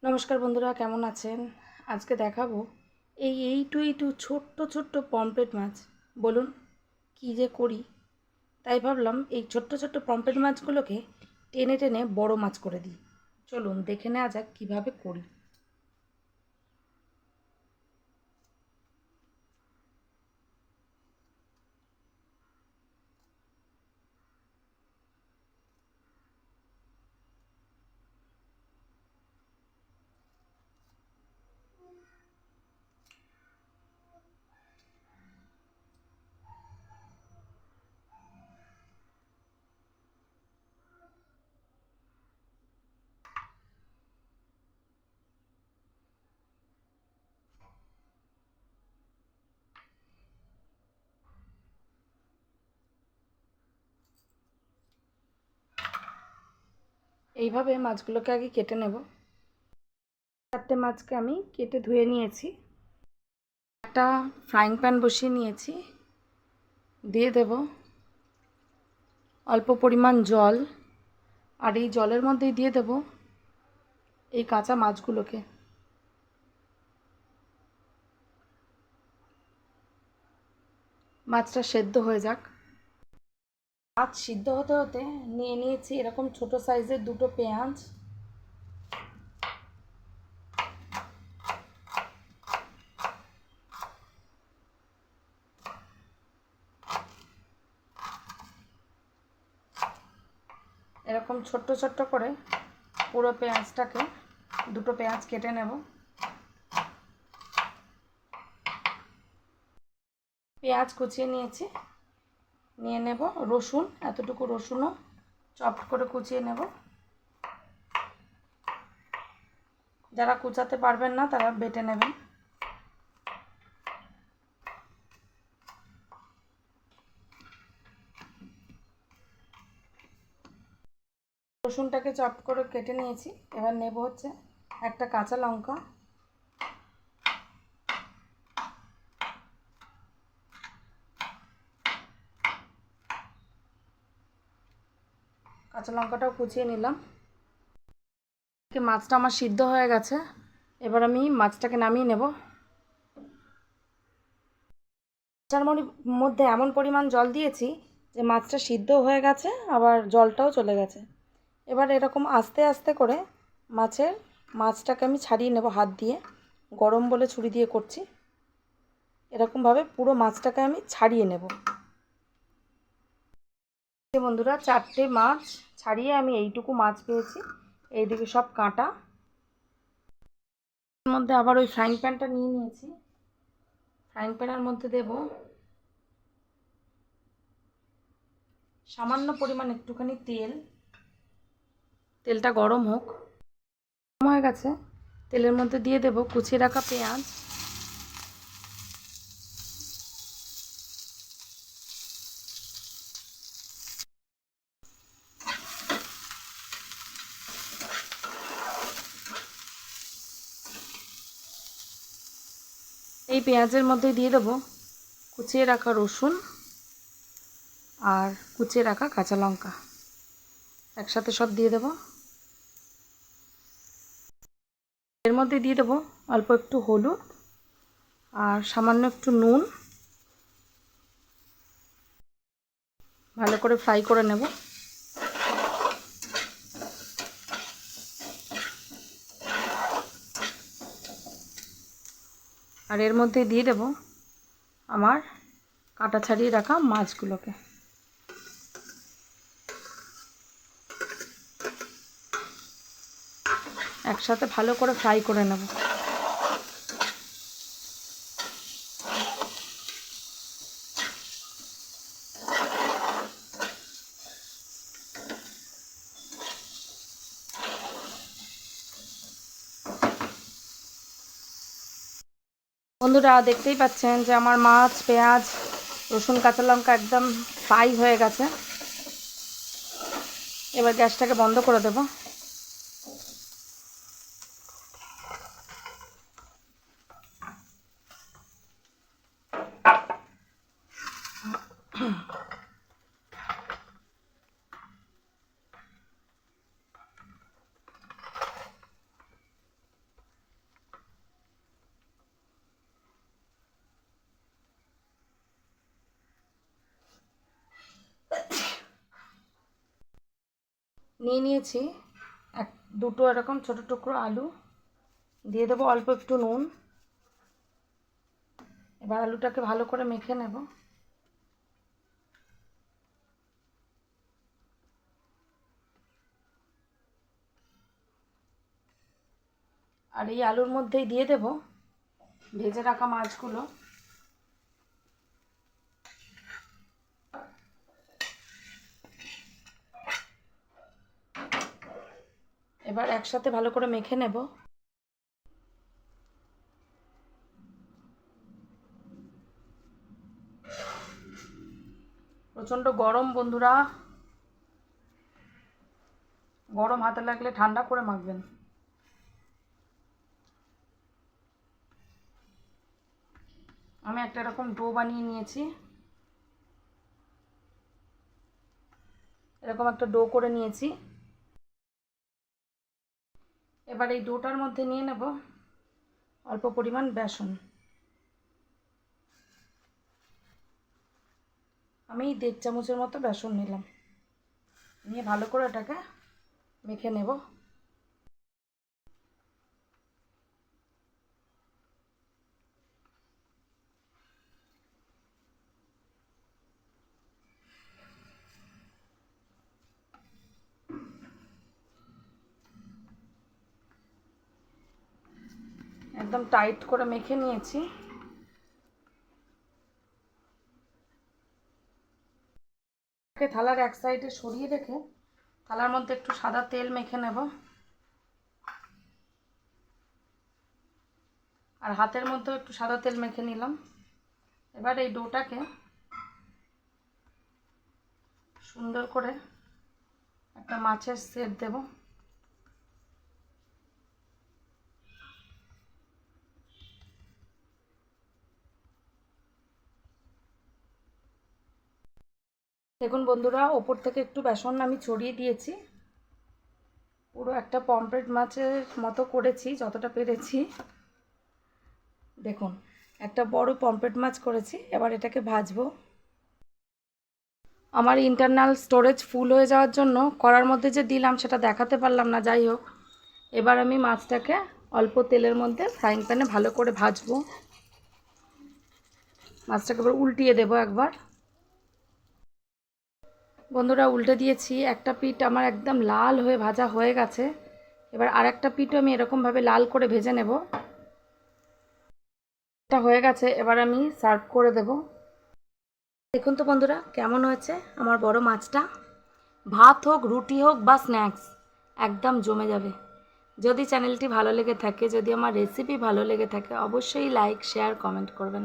নমস্কার বন্ধুরা, কেমন আছেন? আজকে দেখাবো এই ছোট্ট ছোট্ট পমফ্রেট মাছ। বলুন কী যে করি, তাই ভাবলাম এই ছোট্ট ছোট্ট পমফ্রেট মাছগুলোকে টেনে টেনে বড় মাছ করে দিই। চলুন দেখে নেওয়া যাক কীভাবে করি। এইভাবে মাছগুলোকে আগে কেটে নেব। 4টে মাছকে আমি কেটে ধুয়ে নিয়েছি। একটা ফ্রাইং প্যান বসিয়ে নিয়েছি, দিয়ে দেব অল্প পরিমাণ জল, আর এই জলের মধ্যেই দিয়ে দেব এই কাঁচা মাছগুলোকে। মাছটা সেদ্ধ হয়ে যাক। মাছ সিদ্ধ হতে হতে নিয়ে নিয়েছি এরকম ছোট সাইজের 2টো পেঁয়াজ, এরকম ছোট্ট ছোট্ট করে পুরো পেঁয়াজটাকে 2টো পেঁয়াজ কেটে নেব। পেঁয়াজ কুচিয়ে নিয়েছি, নিয়ে নেব রসুন, এতটুকু রসুনও চপ করে কুচিয়ে নেব। যারা কুচাতে পারবেন না তারা বেটে নেবেন। রসুনটাকে চপ করে কেটে নিয়েছি। এবার নেব হচ্ছে একটা কাঁচা লঙ্কা, কাঁচা লঙ্কাটাও কুচিয়ে নিলাম। মাছটা আমার সিদ্ধ হয়ে গেছে, এবার আমি মাছটাকে নামিয়ে নেব। মাছটার মধ্যে এমন পরিমাণ জল দিয়েছি যে মাছটা সিদ্ধ হয়ে গেছে, আবার জলটাও চলে গেছে। এবার এরকম আস্তে আস্তে করে মাছটাকে আমি ছাড়িয়ে নেব হাত দিয়ে। গরম বলে ছুরি দিয়ে করছি। এরকমভাবে পুরো মাছটাকে আমি ছাড়িয়ে নেব। বন্ধুরা, 4টে মাছ ছাড়িয়ে আমি এইটুকু মাছ পেয়েছি। এইদিকে সব কাঁটা। এর মধ্যে আবার ওই ফ্রাইং প্যানটা নিয়ে নিয়েছি। ফ্রাইং প্যানের মধ্যে দেব সামান্য পরিমাণ একটুখানি তেল। তেলটা গরম হোক। গরম হয়ে গেছে, তেলের মধ্যে দিয়ে দেব কুচিয়ে রাখা পেঁয়াজ, এই পেঁয়াজের মধ্যে দিয়ে দেব কুচিয়ে রাখা রসুন আর কুচিয়ে রাখা কাঁচা লঙ্কা, একসাথে সব দিয়ে দেব। এর মধ্যে দিয়ে দেব অল্প একটু হলুদ আর সামান্য একটু নুন। ভালো করে ফ্রাই করে নেব। আর এর মধ্যে দিয়ে দেব আমার কাটা ছাড়িয়ে রাখা মাছগুলোকে। একসাথে ভালো করে ফ্রাই করে নেব। বন্ধুরা, দেখতেই পাচ্ছেন যে আমার মাছ, পেঁয়াজ, রসুন, কাঁচা লঙ্কা একদম ফ্রাই হয়ে গেছে। এবার গ্যাসটাকে বন্ধ করে দেব। নিয়ে নিয়েছি দুটো এরকম ছোটো টুকরো আলু, দিয়ে দেবো অল্প একটু নুন। এবার আলুটাকে ভালো করে মেখে নেব। আর এই আলুর মধ্যেই দিয়ে দেব ভেজে রাখা মাছগুলো। এবার একসাথে ভালো করে মেখে নেব। প্রচণ্ড গরম বন্ধুরা, গরম হাতে লাগলে ঠান্ডা করে মাখবেন। আমি একটা এরকম ডো বানিয়ে নিয়েছি, এরকম একটা ডো করে নিয়েছি। এবার এই ডোটার মধ্যে নিয়ে নেব অল্প পরিমাণ বেসন। আমি 1.5 চামচের মতো বেসন নিলাম, নিয়ে ভালো করে এটাকে মেখে নেব। একদম টাইট করে মেখে নিয়েছি। থালার এক সাইডে সরিয়ে রেখে থালার মধ্যে একটু সাদা তেল মেখে নেব, আর হাতের মধ্যেও একটু সাদা তেল মেখে নিলাম। এবার এই ডোটাকে সুন্দর করে একটা মাছের শেপ দেব। দেখুন বন্ধুরা, ওপর থেকে একটু বেসন আমি ছড়িয়ে দিয়েছি। পুরো একটা পমফ্রেট মাছের মতো করেছি যতটা পেরেছি। দেখুন একটা বড় পমফ্রেট মাছ করেছি। এবার এটাকে ভাজবো। আমার ইন্টারনাল স্টোরেজ ফুল হয়ে যাওয়ার জন্য কড়ার মধ্যে যে দিলাম সেটা দেখাতে পারলাম না, যাই হোক। এবার আমি মাছটাকে অল্প তেলের মধ্যে ফ্রাইং প্যানে ভালো করে ভাজবো। মাছটাকে এবার উল্টিয়ে দেবো একবার। বন্ধুরা উল্টে দিয়েছি, একটা পিঠ আমার একদম লাল হয়ে ভাজা হয়ে গেছে। এবার আরেকটা পিঠও আমি এরকমভাবে লাল করে ভেজে নেব। এটা হয়ে গেছে, এবার আমি সার্ভ করে দেব। দেখুন তো বন্ধুরা কেমন হয়েছে আমার বড় মাছটা। ভাত হোক, রুটি হোক বা স্ন্যাক্স, একদম জমে যাবে। যদি চ্যানেলটি ভালো লেগে থাকে, যদি আমার রেসিপি ভালো লেগে থাকে, অবশ্যই লাইক, শেয়ার, কমেন্ট করবেন।